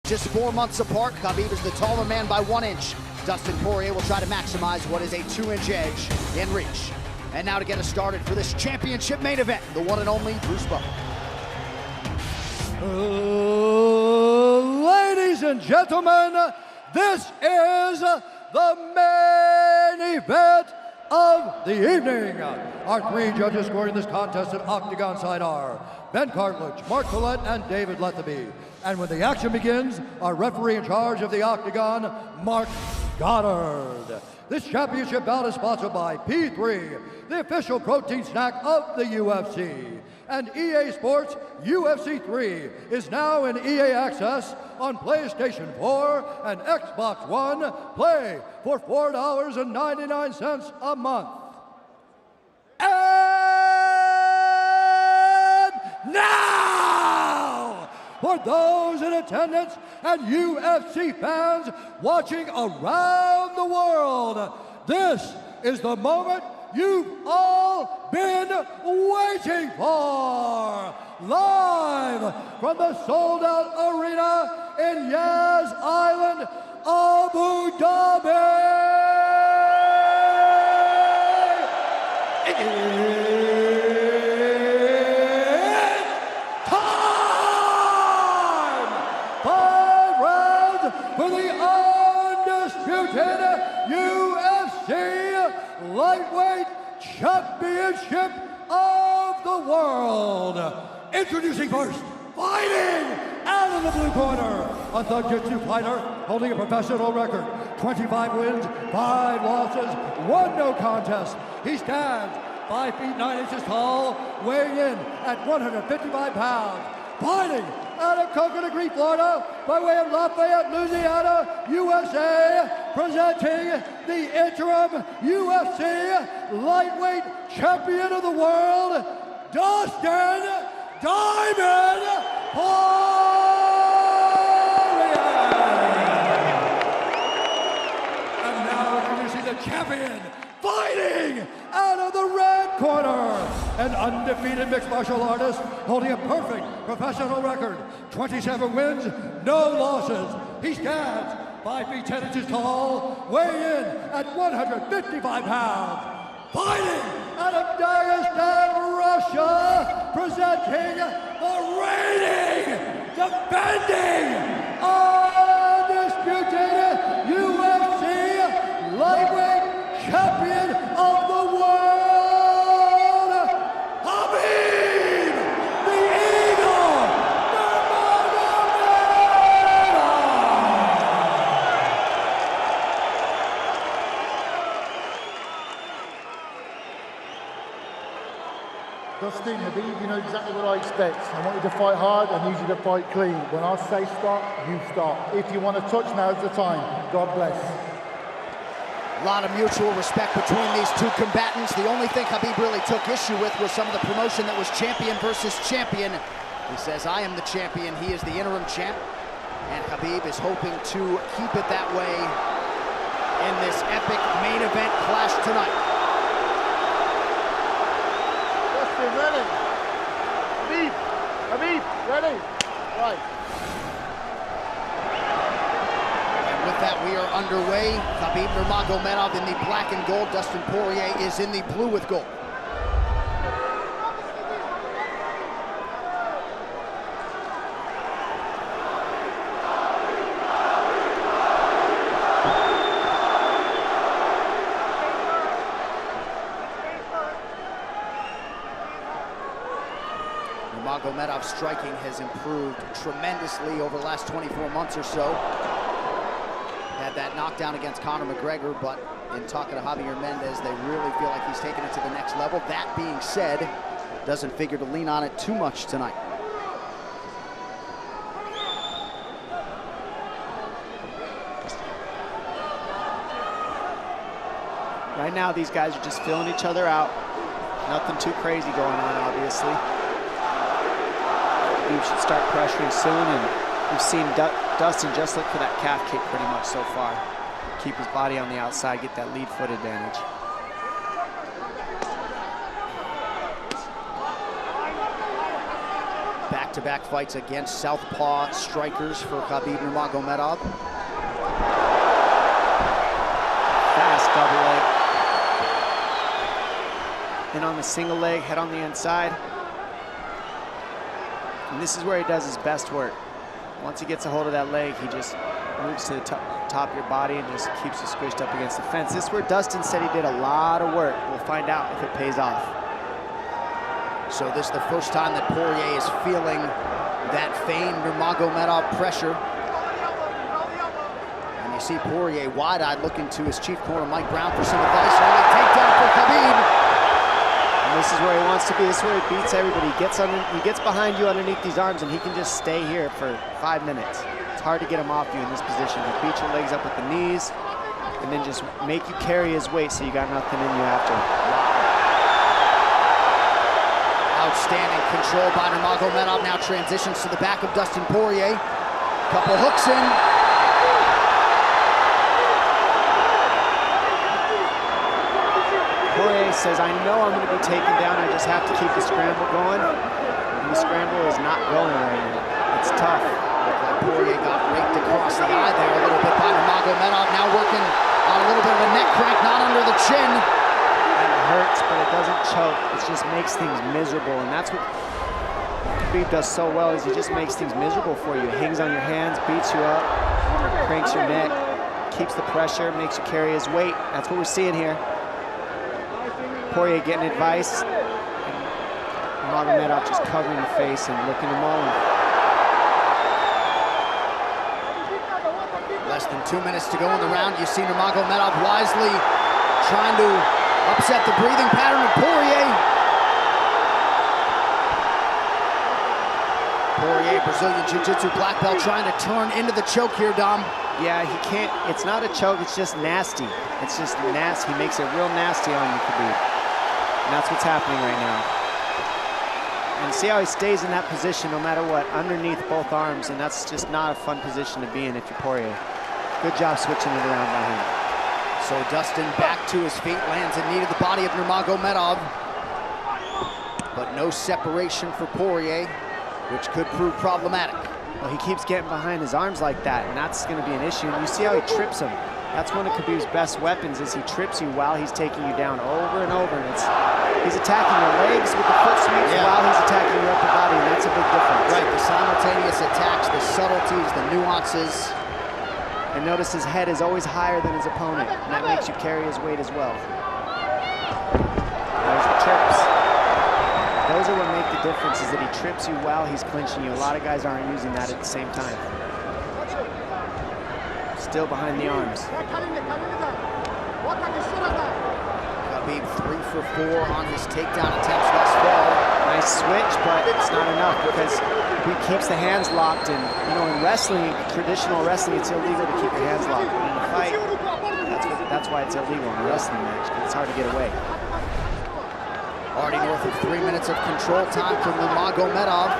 Just 4 months apart, Khabib is the taller man by 1 inch. Dustin Poirier will try to maximize what is a 2-inch edge in reach. And now to get us started for this championship main event, the one and only Bruce Buffer. Ladies and gentlemen, this is the main event of the evening. Our 3 judges scoring this contest at Octagon side are Ben Cartledge, Mark Collette, and David Lethaby. And when the action begins, our referee in charge of the Octagon, Mark Goddard. This championship bout is sponsored by P3, the official protein snack of the UFC. And EA Sports UFC 3 is now in EA Access on PlayStation 4 and Xbox One. Play for $4.99 a month. And now, for those in attendance and UFC fans watching around the world, this is the moment you've all been waiting for. Live from the sold-out arena in Yas Island, Abu Dhabi. It's time! 5 rounds for the undisputed UFC Lightweight Championship of the world. Introducing first, fighting out of the blue corner, a Thug-Jitsu fighter holding a professional record, 25 wins, 5 losses, 1 no contest. He stands 5 feet 9 inches tall, weighing in at 155 pounds. Fighting out of Coconut Green, Florida, by way of Lafayette, Louisiana, USA, presenting the interim UFC lightweight champion of the world, Dastin Diamond Poirier. And now introducing the champion, fighting out of the red corner, an undefeated mixed martial artist holding a perfect professional record, 27 wins, no losses. He stands 5 feet 10 inches tall, weighing in at 155 pounds. Fighting out of Dagestan, Russia, presenting the reigning, defending, undisputed UFC lightweight champion of the world, Khabib, the Eagle, Dustin, Khabib, you know exactly what I expect. I want you to fight hard and need you to fight clean. When I say stop, you stop. If you want to touch, now's the time. God bless. A lot of mutual respect between these 2 combatants. The only thing Khabib really took issue with was some of the promotion that was champion versus champion. He says, I am the champion, he is the interim champ. And Khabib is hoping to keep it that way in this epic main event clash tonight. Dustin, ready? Khabib, ready? Right. With that, we are underway. Khabib Nurmagomedov in the black and gold. Dustin Poirier is in the blue with gold. Nurmagomedov's striking has improved tremendously over the last 24 months or so. Had that knockdown against Conor McGregor, but in talking to Javier Mendez, they really feel like he's taken it to the next level. That being said, doesn't figure to lean on it too much tonight. Right now, these guys are just filling each other out. Nothing too crazy going on, obviously. We should start pressuring soon, and we've seen Dustin just look for that calf kick pretty much so far. Keep his body on the outside, get that lead foot advantage. back-to-back fights against southpaw strikers for Khabib Nurmagomedov. Fast double leg. Then on the single leg, head on the inside. And this is where he does his best work. Once he gets a hold of that leg, he just moves to the top of your body and just keeps you squished up against the fence. This is where Dustin said he did a lot of work. We'll find out if it pays off. So this is the first time that Poirier is feeling that famed Nurmagomedov pressure. And you see Poirier wide-eyed looking to his chief corner, Mike Brown, for some advice. Early takedown for Khabib. And this is where he wants to be. This is where he beats everybody. He gets behind you underneath these arms, and he can just stay here for 5 minutes. It's hard to get him off you in this position. He beats your legs up with the knees, and then just make you carry his weight so you got nothing in you after. Outstanding control by Nurmagomedov. Now transitions to the back of Dustin Poirier. Couple hooks in. Poirier says, I know I'm going to be taken down. I just have to keep the scramble going. And the scramble is not going right now. It's tough. Looked like Poirier got raked across the eye there a little bit by Nurmagomedov. Now working on a little bit of a neck crank, not under the chin. Hurts, but it doesn't choke. It just makes things miserable, and that's what Khabib does so well, is he just makes things miserable for you. Hangs on your hands, beats you up, cranks your neck, keeps the pressure, makes you carry his weight. That's what we're seeing here. Poirier getting advice, and Nurmagomedov just covering the face and looking to maul him. Less than 2 minutes to go in the round. You see Nurmagomedov wisely trying to upset the breathing pattern of Poirier. Poirier, Brazilian Jiu-Jitsu black belt, trying to turn into the choke here, Dom. Yeah, he can't. It's not a choke, it's just nasty. It's just nasty. He makes it real nasty on you, Khabib. And that's what's happening right now. And see how he stays in that position no matter what, underneath both arms, and that's just not a fun position to be in if you're Poirier. Good job switching it around by him. So Dustin back to his feet, lands in knee to the body of Nurmagomedov. But no separation for Poirier, which could prove problematic. Well, he keeps getting behind his arms like that, and that's going to be an issue. And you see how he trips him. That's one of Khabib's best weapons, is he trips you while he's taking you down over and over. And he's attacking your legs with the foot sweeps while he's attacking your upper body, and that's a big difference. Right, the simultaneous attacks, the subtleties, the nuances. And notice his head is always higher than his opponent, and that makes you carry his weight as well. There's the trips. Those are what make the difference, is that he trips you while he's clinching you. A lot of guys aren't using that at the same time. Still behind the arms. Khabib 3 for 4 on his takedown attempts thus far. Nice switch, but it's not enough because he keeps the hands locked. And you know, in wrestling, traditional wrestling, it's illegal to keep your hands locked. But in a fight, that's why it's illegal in a wrestling match, because it's hard to get away. Already north of 3 minutes of control time for Nurmagomedov.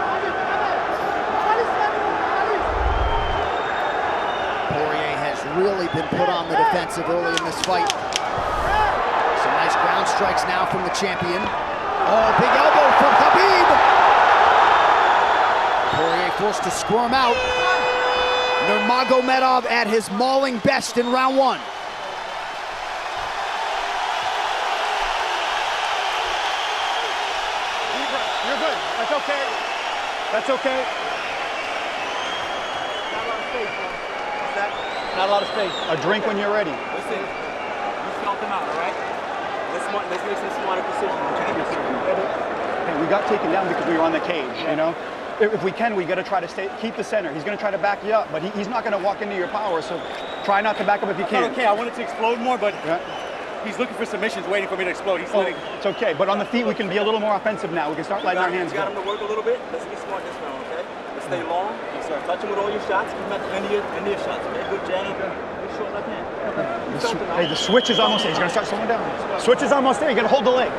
Poirier has really been put on the defensive early in this fight. Some nice ground strikes now from the champion. Oh, big elbow from Khabib. Poirier forced to squirm out. Nurmagomedov at his mauling best in round 1. You're good. That's okay. That's okay. Not a lot of space, bro. What's that? Not a lot of space. A drink when you're ready. Listen, you felt him out, all right? Let's make some smarter decisions. Hey, we got taken down because we were on the cage, you know? If we can, we got to try to keep the center. He's going to try to back you up, but he's not going to walk into your power, so try not to back up if you can. Okay, I wanted to explode more, but he's looking for submissions, waiting for me to explode. He's letting... It's okay, but on the feet, we can be a little more offensive now. We can start letting our hands go. Got him to work a little bit. Let's be smart this round, okay? Let's stay long. Yes, sir. Touch him with all your shots. Keep him at the end of your shots. Okay, good jab. Good short left hand. Hey, the switch is almost there. He's going to start slowing down. Switch is almost there. You got to hold the leg.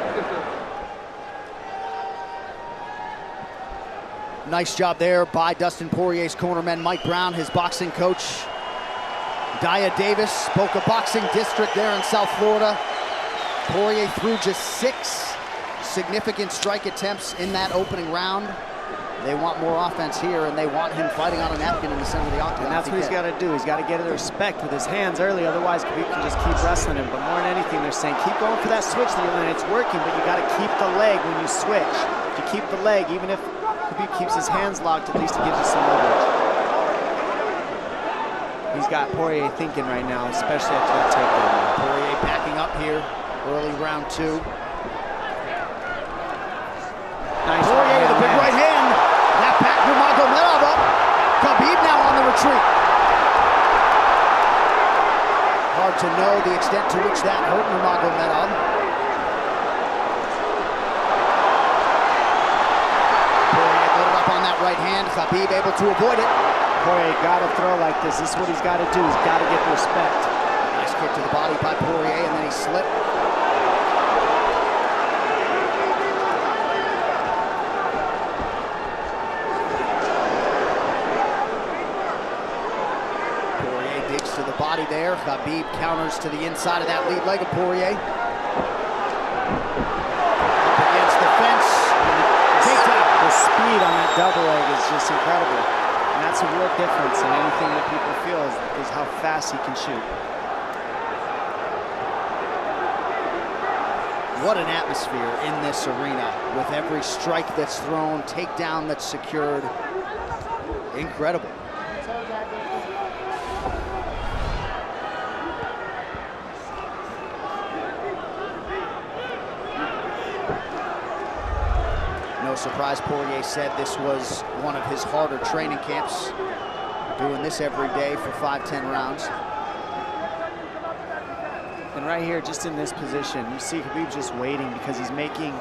Nice job there by Dustin Poirier's cornerman, Mike Brown, his boxing coach. Dia Davis, Boca Boxing District there in South Florida. Poirier threw just 6 significant strike attempts in that opening round. They want more offense here, and they want him fighting on a napkin in the center of the octagon. And that's what he's got to do. He's got to get the respect with his hands early, otherwise Khabib can just keep wrestling him. But more than anything, they're saying keep going for that switch that you're in. It's working, but you got to keep the leg when you switch. If you keep the leg, even if Khabib keeps his hands locked, at least it gives you some leverage. He's got Poirier thinking right now, especially after that takedown. Poirier backing up here, early round 2. Nice Poirier with a big right hand. That back Nurmagomedov up. Khabib now on the retreat. Hard to know the extent to which that hurt Nurmagomedov. Poirier loaded up on that right hand. Khabib able to avoid it. Poirier got to throw like this. This is what he's got to do. He's got to get the respect. Nice kick to the body by Poirier, and then he slipped. Poirier digs to the body there. Khabib counters to the inside of that lead leg of Poirier. Up against the fence. The speed on that double leg is just incredible. And that's a real difference in anything that people feel is how fast he can shoot. What an atmosphere in this arena with every strike that's thrown, takedown that's secured. Incredible. No surprise, Poirier said this was one of his harder training camps. Doing this every day for 5-10 rounds. And right here, just in this position, you see Khabib just waiting because he's making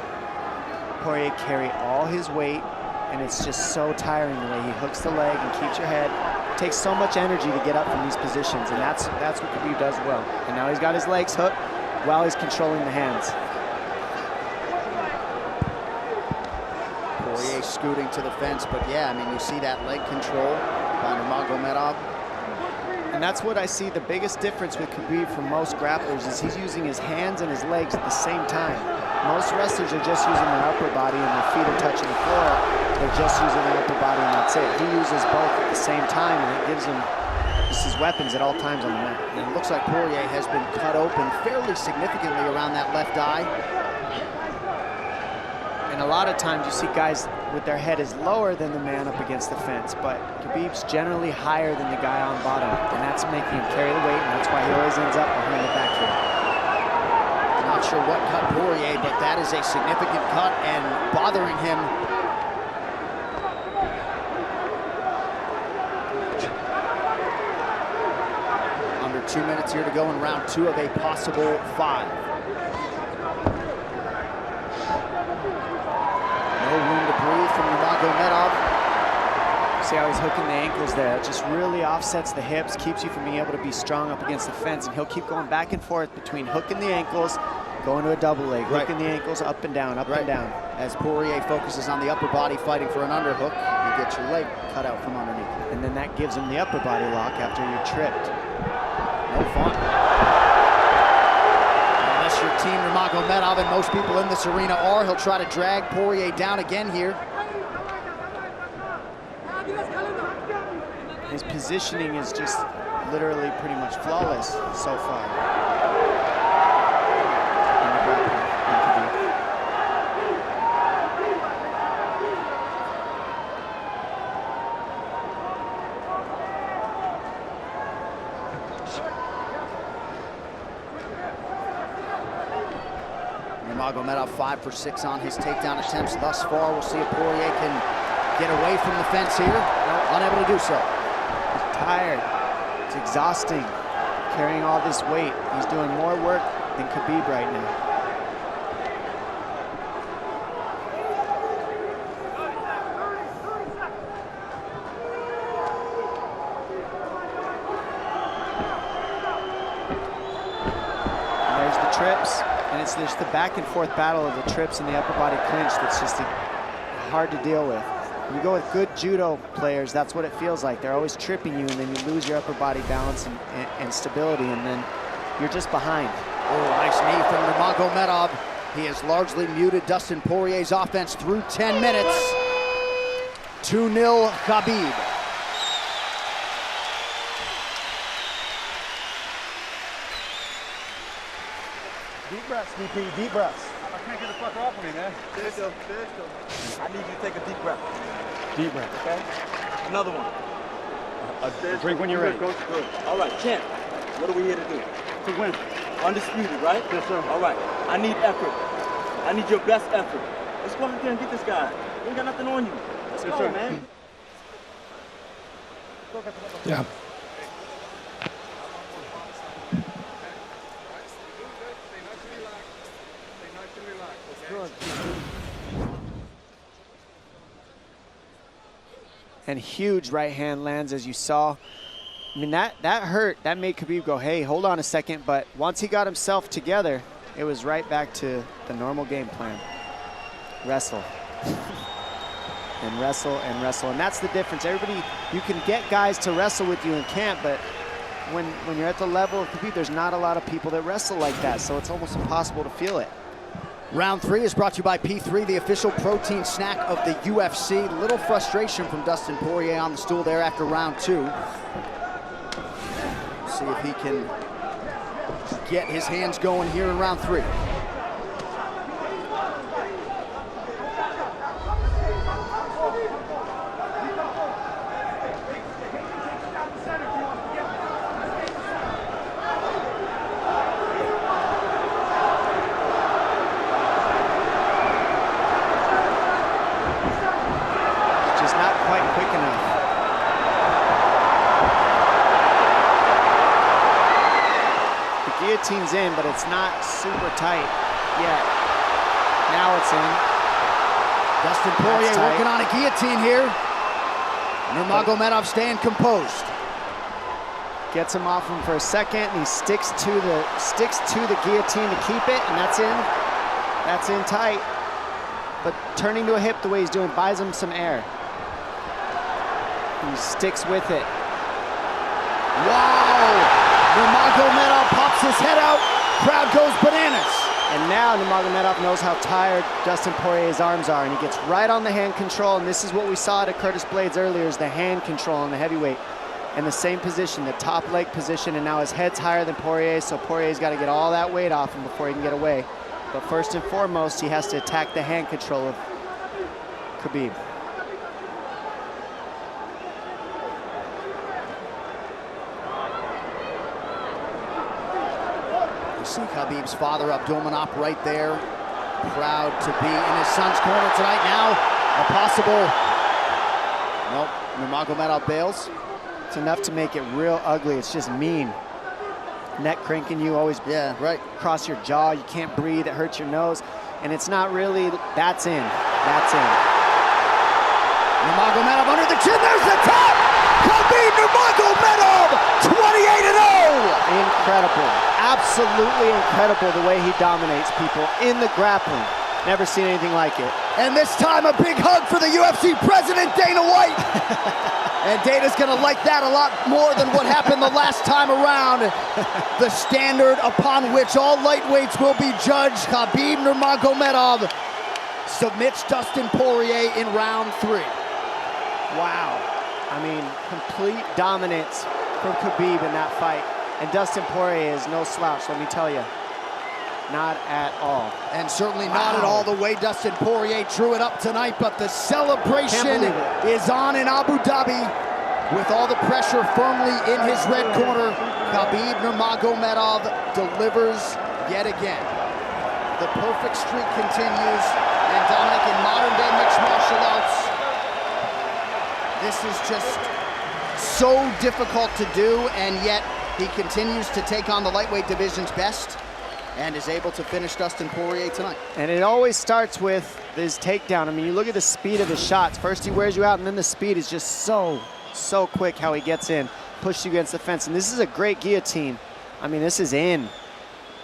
Poirier carry all his weight, and it's just so tiring the way he hooks the leg and keeps your head. It takes so much energy to get up from these positions, and that's what Khabib does well. And now he's got his legs hooked while he's controlling the hands. Poirier scooting to the fence, but yeah, I mean, you see that leg control by Nurmagomedov. And that's what I see the biggest difference with Khabib from most grapplers is he's using his hands and his legs at the same time. Most wrestlers are just using their upper body and their feet are touching the floor. They're just using their upper body and that's it. He uses both at the same time and it gives him just his weapons at all times on the mat. And it looks like Poirier has been cut open fairly significantly around that left eye. And a lot of times you see guys with their head is lower than the man up against the fence, but Khabib's generally higher than the guy on bottom, and that's making him carry the weight, and that's why he always ends up behind the back here. Not sure what cut Poirier, but that is a significant cut and bothering him. Under 2 minutes here to go in round 2 of a possible 5. No room to breathe from Nurmagomedov. See how he's hooking the ankles there. It just really offsets the hips, keeps you from being able to be strong up against the fence, and he'll keep going back and forth between hooking the ankles, going to a double leg, hooking the ankles up and down, up and down. As Poirier focuses on the upper body fighting for an underhook, you get your leg cut out from underneath. And then that gives him the upper body lock after you're tripped. No fun. Unless you're Team Nurmagomedov, and most people in this arena are, he'll try to drag Poirier down again here. His positioning is just literally pretty much flawless so far. Nurmagomedov 5 for 6 on his takedown attempts thus far. We'll see if Poirier can get away from the fence here. Unable to do so. He's tired. It's exhausting carrying all this weight. He's doing more work than Khabib right now. And there's the trips, and it's just the back and forth battle of the trips and the upper body clinch that's just hard to deal with. When you go with good judo players, that's what it feels like. They're always tripping you, and then you lose your upper body balance and stability, and then you're just behind. Oh, nice knee from Nurmagomedov. He has largely muted Dustin Poirier's offense through 10 minutes. 2-0 Khabib. Deep breaths, DP, deep breaths. I can't get the fucker off of me, man. Stand still, stand still. I need you to take a deep breath. Deep breath. Okay? Another one. Drink when you're ready. Good, good. All right, champ. What are we here to do? To win. Undisputed, right? Yes, sir. All right. I need effort. I need your best effort. Let's go out there and get this guy. We ain't got nothing on you. Let's go, sir. man. Yeah. And huge right hand lands, as you saw. I mean, that hurt. That made Khabib go, hey, hold on a second. But once he got himself together, it was right back to the normal game plan. Wrestle. And wrestle and wrestle. And that's the difference. Everybody, you can get guys to wrestle with you in camp, but when you're at the level of Khabib, there's not a lot of people that wrestle like that. So it's almost impossible to feel it. Round 3 is brought to you by P3, the official protein snack of the UFC. Little frustration from Dustin Poirier on the stool there after round 2. See if he can get his hands going here in round 3. Guillotine's in, but it's not super tight yet. Now it's in. Dustin Poirier working on a guillotine here. Nurmagomedov staying composed. Gets him off him for a second, and he sticks to the guillotine to keep it, and that's in. That's in tight. But turning to a hip the way he's doing buys him some air. He sticks with it. Wow! Nurmagomedov pops his head out, crowd goes bananas. And now Nurmagomedov knows how tired Dustin Poirier's arms are, and he gets right on the hand control, and this is what we saw at Curtis Blades earlier, is the hand control on the heavyweight. In the same position, the top leg position, and now his head's higher than Poirier, so Poirier's got to get all that weight off him before he can get away. But first and foremost, he has to attack the hand control of Khabib. See Khabib's father, Abdulmanap, right there. Proud to be in his son's corner tonight. Now, a possible... Nope, Nurmagomedov bails. It's enough to make it real ugly. It's just mean. Neck cranking you, always cross your jaw. You can't breathe, it hurts your nose. And it's not really, that's in, that's in. Nurmagomedov under the chin, there's the top! Khabib Nurmagomedov, 28-0! Incredible, absolutely incredible the way he dominates people in the grappling. Never seen anything like it. And this time a big hug for the UFC president, Dana White. And Dana's gonna like that a lot more than what happened the last time around. The standard upon which all lightweights will be judged. Khabib Nurmagomedov submits Dustin Poirier in round 3. Wow. I mean, complete dominance from Khabib in that fight. And Dustin Poirier is no slouch, let me tell you. Not at all. And certainly not at all the way Dustin Poirier drew it up tonight, but the celebration is on in Abu Dhabi with all the pressure firmly in his red corner. Khabib Nurmagomedov delivers yet again. The perfect streak continues, and Dominic, in modern day mixed martial arts, this is just so difficult to do, and yet he continues to take on the lightweight division's best and is able to finish Dustin Poirier tonight. And it always starts with his takedown. I mean, you look at the speed of his shots. First he wears you out, and then the speed is just so quick how he gets in, pushes you against the fence. And this is a great guillotine. I mean, this is in.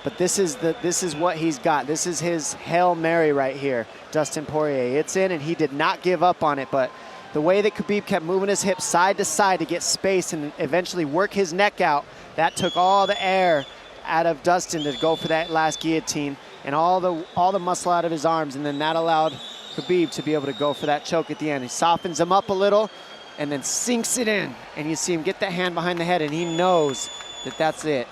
But this is what he's got. This is his Hail Mary right here, Dustin Poirier. It's in, and he did not give up on it. But the way that Khabib kept moving his hips side to side to get space and eventually work his neck out, that took all the air out of Dustin to go for that last guillotine and all the muscle out of his arms, and then that allowed Khabib to be able to go for that choke at the end. He softens him up a little and then sinks it in. And you see him get the hand behind the head, and he knows that that's it.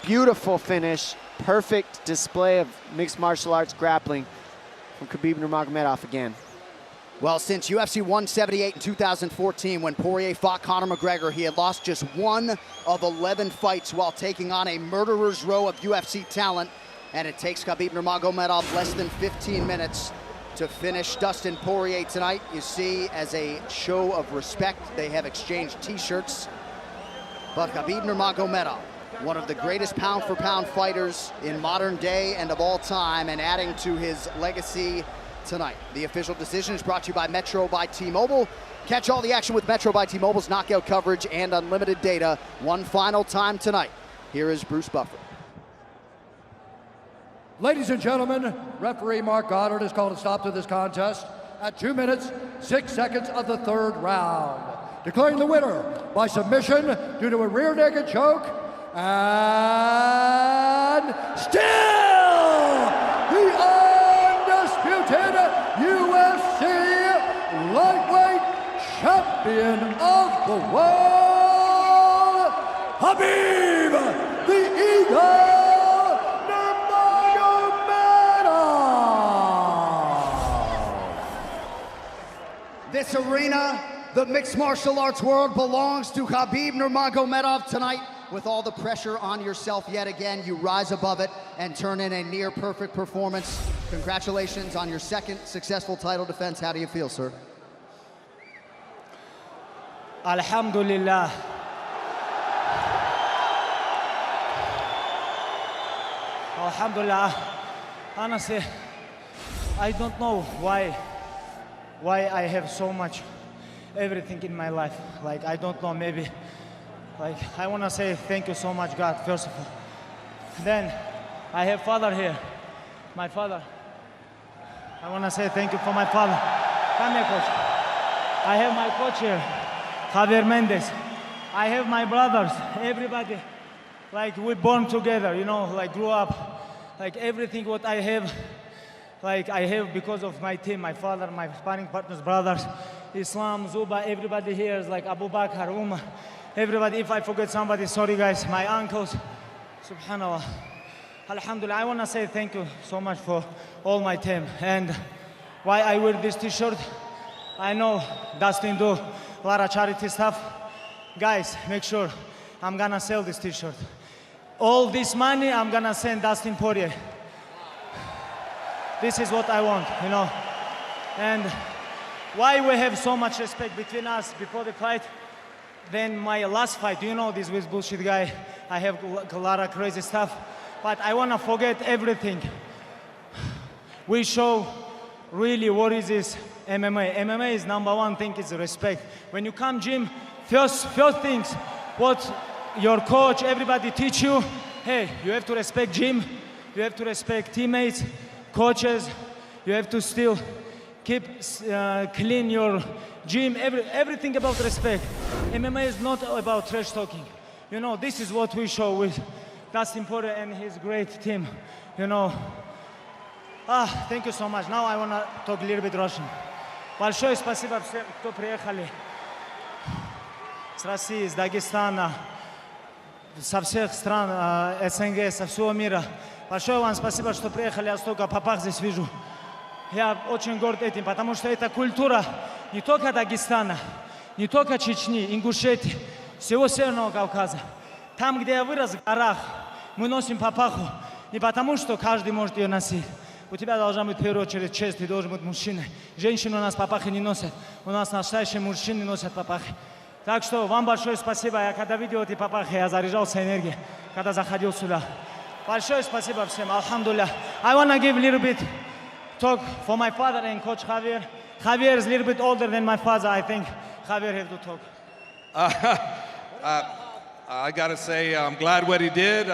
Beautiful finish. Perfect display of mixed martial arts grappling from Khabib Nurmagomedov again. Well, since UFC 178 in 2014, when Poirier fought Conor McGregor, he had lost just 1 of 11 fights while taking on a murderer's row of UFC talent. And it takes Khabib Nurmagomedov less than 15 minutes to finish Dustin Poirier tonight. You see, as a show of respect, they have exchanged t-shirts. But Khabib Nurmagomedov, one of the greatest pound-for-pound fighters in modern day and of all time, and adding to his legacy tonight. The official decision is brought to you by Metro by T-Mobile. Catch all the action with Metro by T-Mobile's knockout coverage and unlimited data one final time tonight. Here is Bruce Buffer. Ladies and gentlemen, referee Mark Goddard has called a stop to this contest at 2 minutes, 6 seconds of the 3rd round, declaring the winner by submission due to a rear naked choke, and still the undisputed UFC lightweight champion of the world, Khabib the Eagle Nurmagomedov. This arena, the mixed martial arts world, belongs to Khabib Nurmagomedov tonight. With all the pressure on yourself yet again, you rise above it and turn in a near-perfect performance. Congratulations on your 2nd successful title defense. How do you feel, sir? Alhamdulillah. Alhamdulillah. Honestly, I don't know why I have so much everything in my life. Like, I don't know, maybe. Like, I want to say thank you so much, God, first of all. Then, I have father here, my father. I want to say thank you for my father. Come here, coach. I have my coach here, Javier Mendez. I have my brothers, everybody. Like, we born together, you know, like, grew up. Like, everything what I have, like, I have because of my team, my father, my sparring partners, brothers, Islam, Zuba, everybody here is like Abu Bakr, Umar. Everybody, if I forget somebody, sorry guys, my uncles, subhanallah. Alhamdulillah, I want to say thank you so much for all my team. And why I wear this t-shirt, I know Dastin do a lot of charity stuff. Guys, make sure I'm going to sell this t-shirt. All this money, I'm going to send Dustin Poirier. This is what I want, you know. And why we have so much respect between us before the fight. Then my last fight, you know, this with bullshit guy, I have a lot of crazy stuff, but I want to forget everything. We show really what is this MMA. MMA is #1 thing is respect. When you come gym, first things, what your coach, everybody teach you, hey, you have to respect gym, you have to respect teammates, coaches, you have to still keep clean your gym, everything about respect. MMA is not about trash talking. You know, this is what we show with Dustin Poirier and his great team. You know, thank you so much. Now I want to talk a little bit Russian. Большое спасибо всем, кто приехали с России, с Дагестана, со всех стран СНГ, со всего мира. Большое вам спасибо, что приехали. Я столько попах здесь вижу. Я очень горд этим, потому что это культура не только Дагестана, не только Чечни, Ингушетии, всего Северного Кавказа. Там, где я вырос, в горах, мы носим папаху не потому, что каждый может ее носить. У тебя должна быть в первую очередь честь, ты должен быть мужчиной. Женщины у нас папахи не носят, у нас настоящие мужчины носят папахи. Так что вам большое спасибо. Я когда видел эти папахи, я заряжался энергией, когда заходил сюда. Большое спасибо всем, алхамдулилля. I want to give a little bit talk for my father and coach Javier. Javier is a little bit older than my father. I think Javier has to talk. I got to say, I'm glad what he did.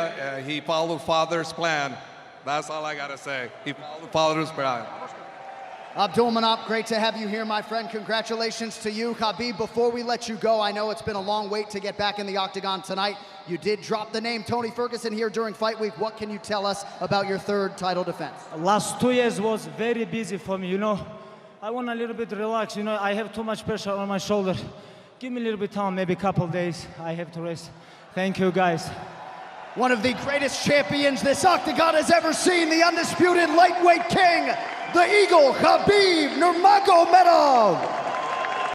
He followed father's plan. That's all I got to say. He followed father's plan. Abdulmanap, great to have you here, my friend. Congratulations to you. Khabib, before we let you go, I know it's been a long wait to get back in the octagon tonight. You did drop the name Tony Ferguson here during fight week. What can you tell us about your third title defense? Last 2 years was very busy for me, you know. I want a little bit relax, you know. I have too much pressure on my shoulder. Give me a little bit of time, maybe a couple days. I have to rest. Thank you, guys. One of the greatest champions this octagon has ever seen, the undisputed lightweight king, the Eagle, Khabib Nurmagomedov.